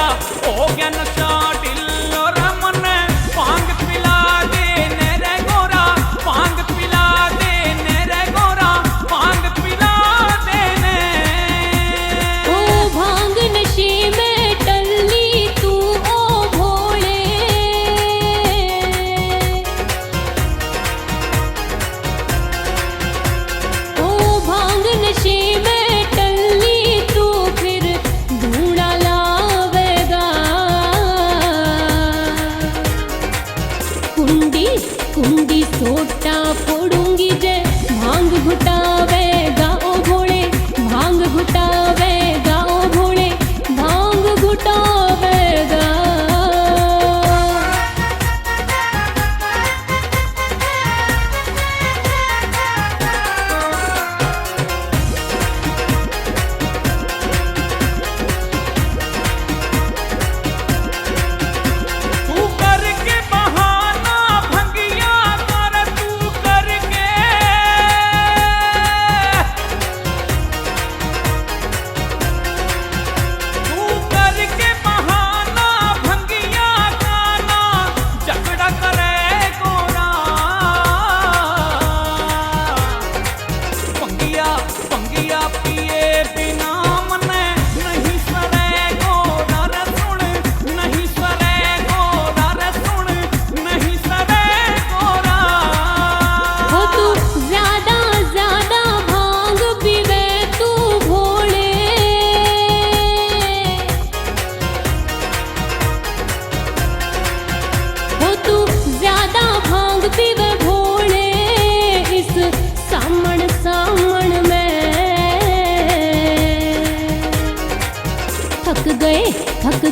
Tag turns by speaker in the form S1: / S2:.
S1: गोरा हो गया नशा ढिल्लो रे मने भांग पिला दे रे गोरा भांग पिला दे रे गोरा भांग पिला दे
S2: ओ भांग नशे में टल्ली तू ओ भोले ओ भांग नशे में टल्ली तू फिर ढूंढा लावेगा कुंडी कुंडी सोटा फोड़ूंगी जे भांग घुटावेगा ओ भोले भांग घुटावेगा ओ भोले भांग घुटावेगा
S1: तू करके बहाना भंगिया कर तू करके बहाना भंगिया गाना झगड़ा करे गोरा भंगिया भंगिया पिए बिना मने नहीं सरे गोरा रे सुन नहीं सरे गोरा रे सुन नहीं सरे गोरा
S2: हो तू ज्यादा ज्यादा भांग पीवे तू भोले हो तू ज्यादा भांग पीवे भोले इस सामण सामण में थक